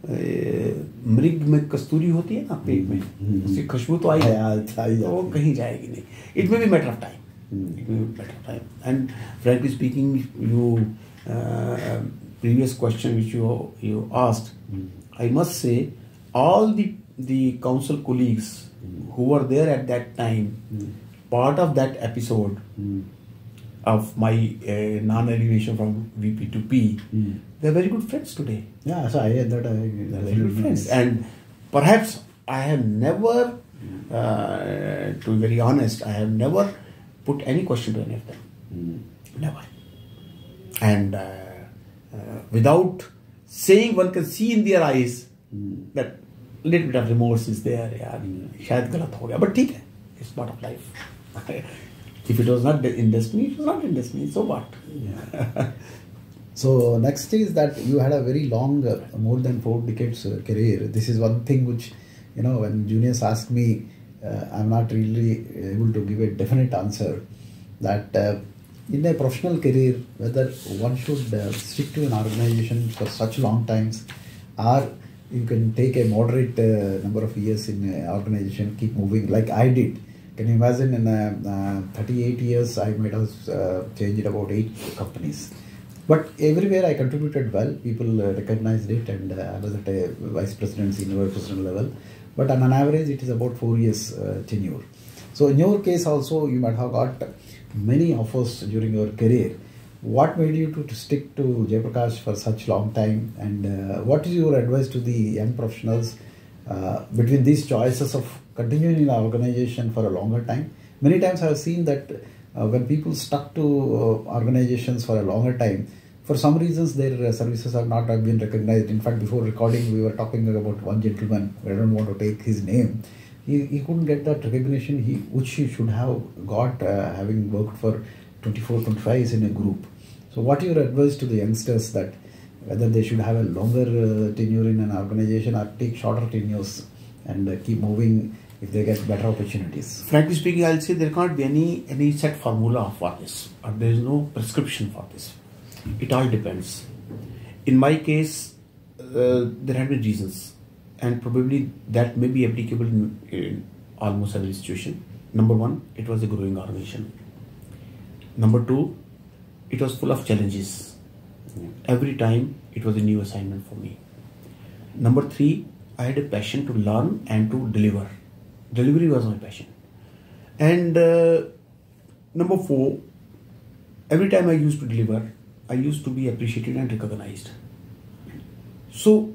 मृग में कस्तूरी होती है ना पेट में, उसकी खुशबू तो आई तो वो कहीं जाएगी नहीं. It may be matter of time. It may be matter of time. And frankly speaking, you previous question which you asked, I must say all the council colleagues who were there at that time, part of that episode of my non-elevation from VP to P, they're very good friends today. Yeah, so I had that. They're very good friends. And perhaps I have never, to be very honest, I have never put any question to any of them. Never. And without saying, one can see in their eyes that little bit of remorse is there. शायद गलत हो गया, but ठीक है, it's part of life. If it was not in destiny, it was not in destiny. So what? Yeah. So next is that you had a very long, more than 4 decades career. This is one thing which, when juniors ask me, I'm not really able to give a definite answer. That in a professional career, whether one should stick to an organization for such long times, or you can take a moderate number of years in an organization, keep moving like I did. Can you imagine in 38 years, I might have changed about 8 companies. But everywhere I contributed well, people recognized it, and I was at a vice president, senior vice president level. But on an average, it is about 4 years tenure. So in your case also, you might have got many offers during your career. What made you to stick to Jayaprakash for such long time, and what is your advice to the young professionals between these choices of continuing in the organization for a longer time? Many times I have seen that when people stuck to organizations for a longer time, for some reasons their services have not been recognized. In fact, before recording, we were talking about one gentleman, I don't want to take his name. He couldn't get that recognition which he should have got having worked for 24, 25 years in a group. So what is your advice to the youngsters, that whether they should have a longer tenure in an organization or take shorter tenures and keep moving if they get better opportunities? Frankly speaking, I'll say there can't be any set formula for this, or there is no prescription for this. It all depends. In my case, there have been reasons, and probably that may be applicable in almost every situation. Number one, it was a growing organization. Number two, it was full of challenges. Every time it was a new assignment for me. Number three, I had a passion to learn and to deliver. Delivery was my passion. And number four, every time I used to deliver, I used to be appreciated and recognized. So,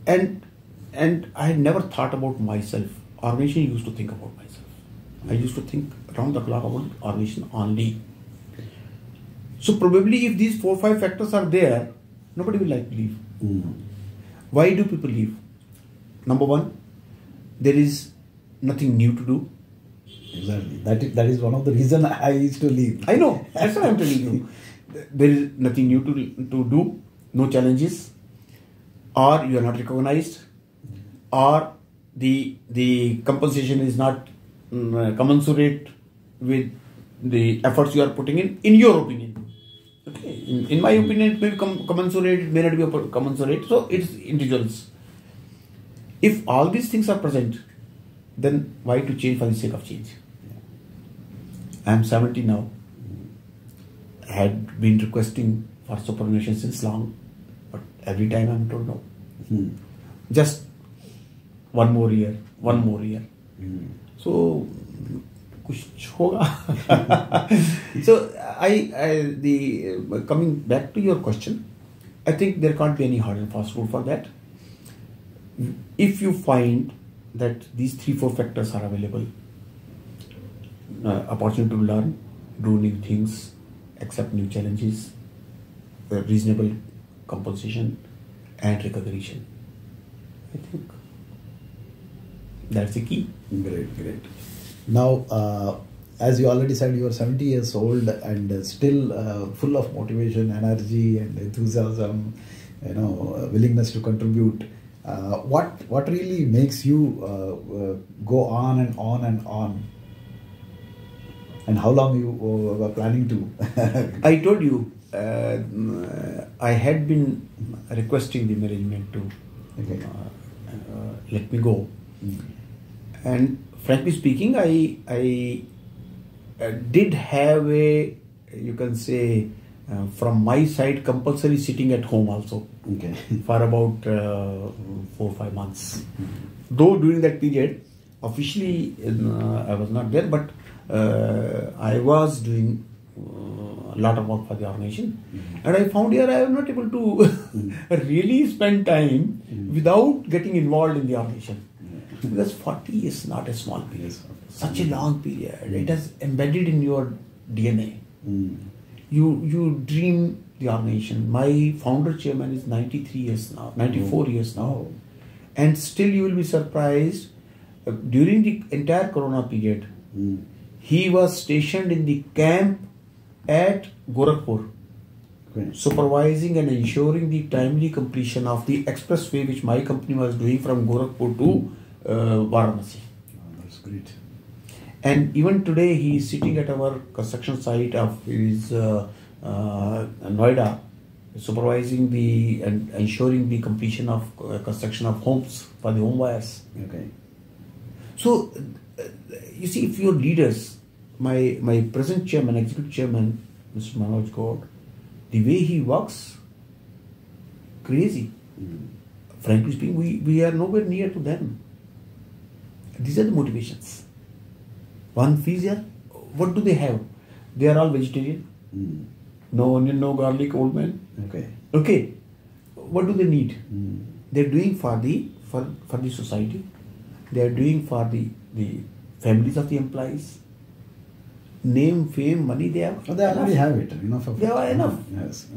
and I had never thought about myself. Organization used to think about myself. I used to think around the clock about organization only. So probably if these 4 or 5 factors are there, nobody will like to leave. Why do people leave? Number one, there is nothing new to do. Exactly. That is one of the reasons I used to leave. I know. That's what I'm telling you. There is nothing new to do, no challenges, or you are not recognized, or the compensation is not commensurate with the efforts you are putting in your opinion. Okay. In my opinion, it may be commensurate, it may not be commensurate, so it's individuals. If all these things are present, then why to change for the sake of change? I'm 70 now. I had been requesting for superannuation since long, but every time I'm told no. Just one more year. So, kuch hoga. So, coming back to your question, I think there can't be any hard and fast rule for that. If you find that these 3-4 factors are available, opportunity to learn, do new things, accept new challenges, reasonable compensation, and recognition, I think that's the key. Great. Now, as you already said, you are 70 years old and still full of motivation, energy, and enthusiasm. Willingness to contribute. What really makes you go on and on and on? And how long you were planning to? I told you, I had been requesting the management to let me go. And frankly speaking, I did have a, you can say, from my side, compulsory sitting at home also for about 4 or 5 months. Though during that period, officially I was not there, but I was doing a lot of work for the organization, and I found here I am not able to really spend time without getting involved in the organization. Because 40 is not a small period, such a long period. It has embedded in your DNA. You dream the organization. My founder chairman is 93 years now, 94 years now, and still you will be surprised. During the entire Corona period, he was stationed in the camp at Gorakhpur, supervising and ensuring the timely completion of the expressway which my company was doing from Gorakhpur to Varanasi. That's great. And even today he is sitting at our construction site of his Noida, supervising the and ensuring the completion of construction of homes for the home buyers. So you see, if your leaders, my present chairman, executive chairman, Mr. Manoj Gaud, the way he works, crazy. Frankly speaking, we are nowhere near to them. These are the motivations. One fees here, what do they have? They are all vegetarian. No onion, no garlic, old man. Okay. What do they need? They are doing for the society. They are doing for the families of the employees. Name, fame, money, they have. They already have it. Enough of they have enough. Yes.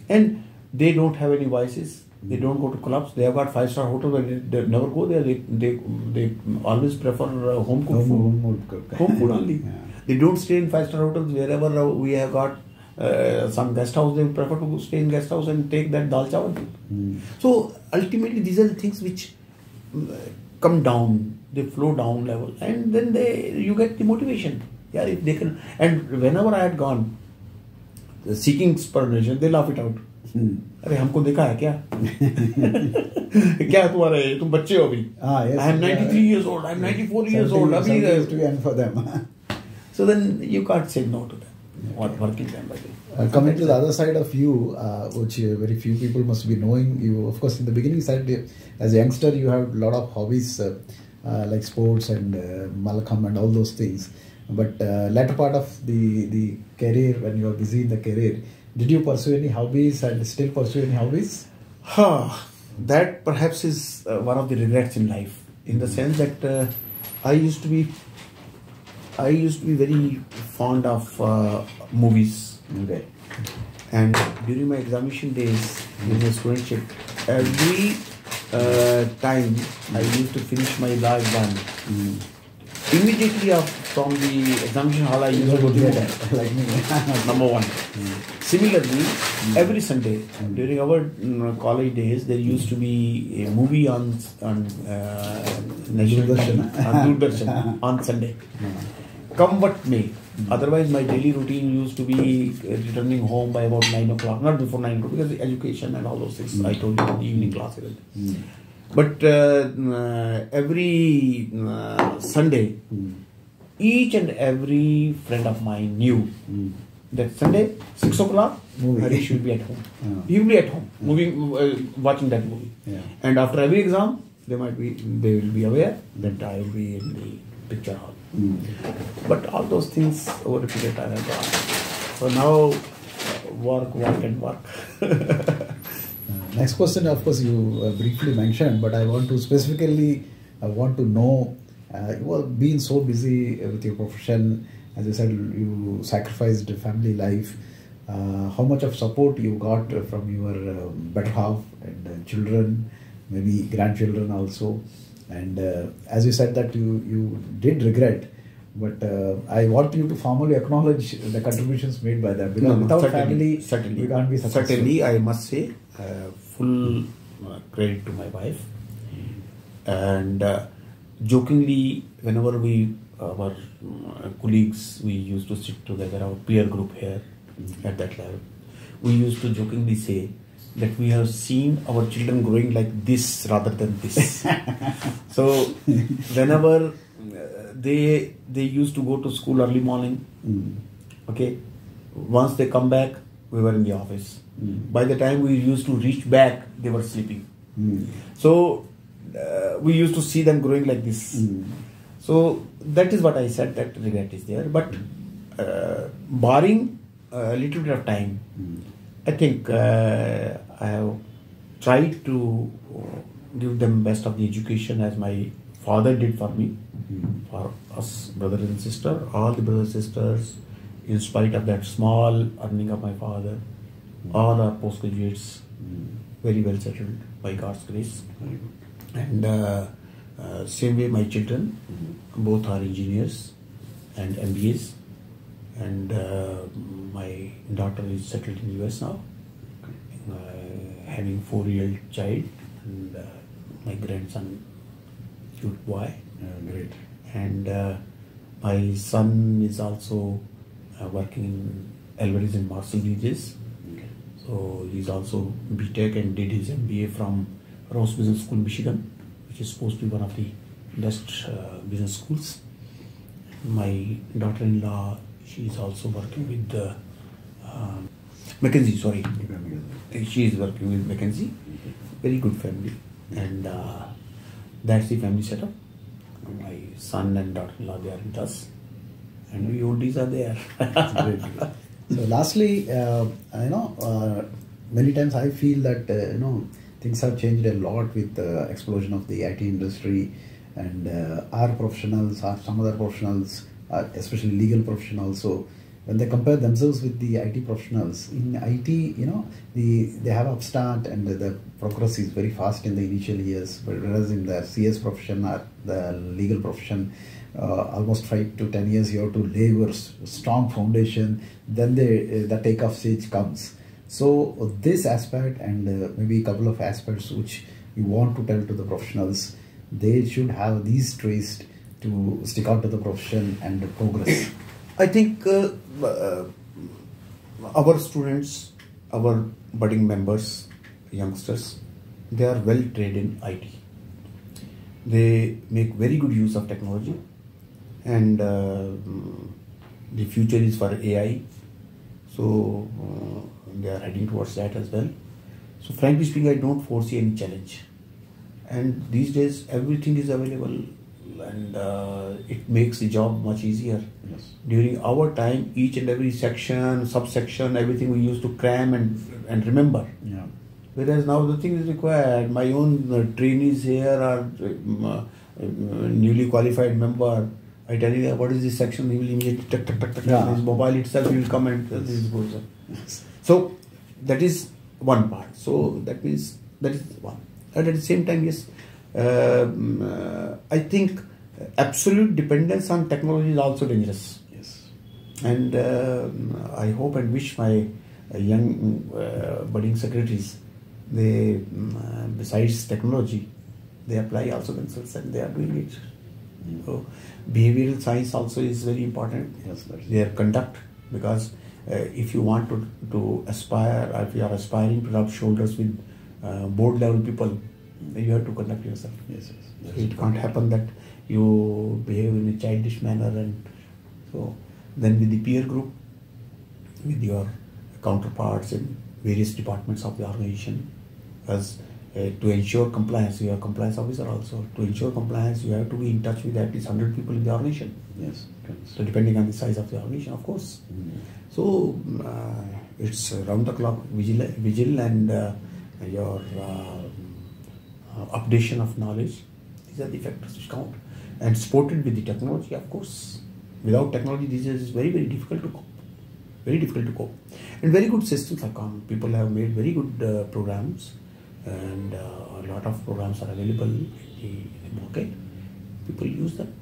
And they don't have any vices. They don't go to clubs. They have got 5-star hotels, but they never go there. They always prefer home cooked food. Home food only. They don't stay in 5-star hotels. Wherever we have got some guest house, they prefer to stay in guest house and take that dal chawal. So ultimately, these are the things which come down. They flow down level, and then you get the motivation. Yeah, if they can. And whenever I had gone seeking supervision, they laugh it out. अरे हमको देखा है क्या? क्या तुम्हारा है? तुम बच्चे हो अभी. I am 93 years old. I am 94 years old. अभी is to end for them. So then you can't say no to them. What working them by them. Coming to the other side of you, which very few people must be knowing, you of course in the beginning said as a youngster you have a lot of hobbies like sports and Malakam and all those things. But latter part of the career, when you are busy in the career, did you pursue any hobbies and still pursue any hobbies? That perhaps is one of the regrets in life, in the sense that I used to be very fond of movies. And during my examination days, in my studentship, every time I used to finish my last one. Immediately from the examination hall, I used to go to bed, like me. Number one. Similarly, every Sunday during our college days, there used to be a movie on National Doordarshan on Sunday. Come what may. Otherwise, my daily routine used to be returning home by about 9 o'clock, not before 9 o'clock, because the education and all those things I told you in the evening classes. But every Sunday, each and every friend of mine knew that Sunday, 6 o'clock, Harish will be at home. He will be at home, watching that movie. And after every exam, they will be aware that I will be in the picture hall. But all those things over a period of time have gone. So now, work and work. Next question, of course, you briefly mentioned, but I want to specifically want to know, you have been so busy with your profession, as you said, you sacrificed family life. How much of support you got from your better half and children, maybe grandchildren also? And as you said that you did regret, but I want you to formally acknowledge the contributions made by them, because without family, we can't be successful. Certainly, I must say full credit to my wife. And jokingly, whenever our colleagues, we used to sit together, our peer group here at that level, we used to jokingly say that we have seen our children growing like this rather than this. So whenever they used to go to school early morning, okay, once they come back, we were in the office. By the time we used to reach back, they were sleeping. So we used to see them growing like this. So that is what I said, that regret is there. But barring a little bit of time, I think I have tried to give them best of the education as my father did for me, for us brothers and sisters, all the brothers and sisters, in spite of that small earning of my father, all are postgraduates, very well settled by God's grace. And same way my children, both are engineers and MBAs, and my daughter is settled in US now, having 4-year-old child, and my grandson, cute boy. Great. And my son is also working in Alvarez and Marshall Regis. So he's also BTech and did his MBA from Ross Business School, Michigan, which is supposed to be one of the best business schools. My daughter-in-law, she is also working with McKinsey, sorry. She is working with McKinsey. Very good family. And that's the family setup. My son and daughter-in-law, they are with us. And we oldies are there. So lastly, many times I feel that, things have changed a lot with the explosion of the IT industry, and our professionals, or some other professionals, especially legal professionals, so when they compare themselves with the IT professionals, in IT, they have upstart and the progress is very fast in the initial years, whereas in the CS profession or the legal profession, almost 5 to 10 years you have to lay your strong foundation, then the takeoff stage comes. So this aspect and maybe a couple of aspects which you want to tell to the professionals, they should have these traits to stick out to the profession and progress. I think our students, our budding members, youngsters, they are well trained in IT. They make very good use of technology, and the future is for AI. So they are heading towards that as well. So frankly speaking, I don't foresee any challenge. And these days, everything is available, and it makes the job much easier. Yes. During our time, each and every section, subsection, everything we used to cram and remember. Yeah. Whereas now the thing is required. My own trainees here are newly qualified member. I tell you what is this section, he will immediately his mobile itself, he will come and this goes on. So that is one part. So that means that is one. And at the same time, yes, I think absolute dependence on technology is also dangerous. Yes. And I hope and wish my young budding secretaries, they besides technology, they apply also themselves, and they are doing it. So behavioral science also is very important. Yes, their conduct, because if you want to aspire, or if you are aspiring to rub shoulders with board level people, you have to conduct yourself. Yes, yes. So it can't happen that you behave in a childish manner, and so then with the peer group, with your counterparts in various departments of the organization, as to ensure compliance, you are a compliance officer also. To ensure compliance, you have to be in touch with at least 100 people in the organization. Yes. So depending on the size of the organization, of course. So it's round the clock vigil and your updation of knowledge. These are the factors which count. And supported with the technology, of course. Without technology, this is very, very difficult to cope. Very difficult to cope. And very good systems have come. People have made very good programs, and a lot of programs are available in the market. People use them.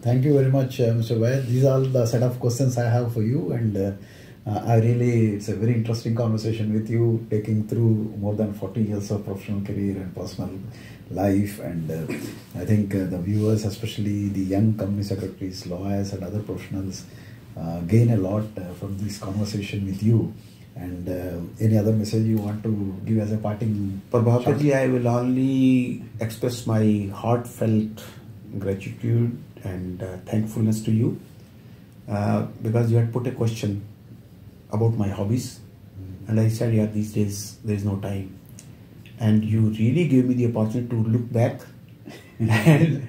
Thank you very much, Mr. Vaid. These are the set of questions I have for you, and it's a very interesting conversation with you, taking through more than 40 years of professional career and personal life. And I think the viewers, especially the young company secretaries, lawyers and other professionals, gain a lot from this conversation with you. And any other message you want to give as a parting? Prabhakar ji, I will only express my heartfelt gratitude and thankfulness to you because you had put a question about my hobbies, and I said, yeah, these days there is no time, and you really gave me the opportunity to look back and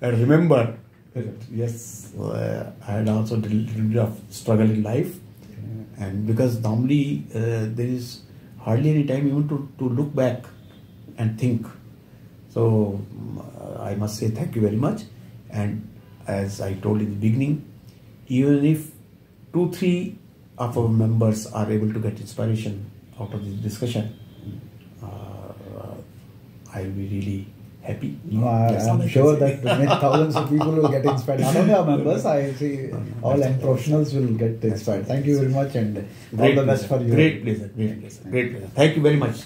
remember that yes, I had also a little bit of struggle in life, and because normally there is hardly any time even to look back and think. So I must say thank you very much. And as I told in the beginning, even if 2-3 of our members are able to get inspiration out of this discussion, I will be really happy. No, I'm sure that many thousands of people will get inspired. Not only our members, I see all young professionals will get inspired. Thank you very much, and all the best for you. Great pleasure. Great pleasure. Great pleasure. Thank you very much.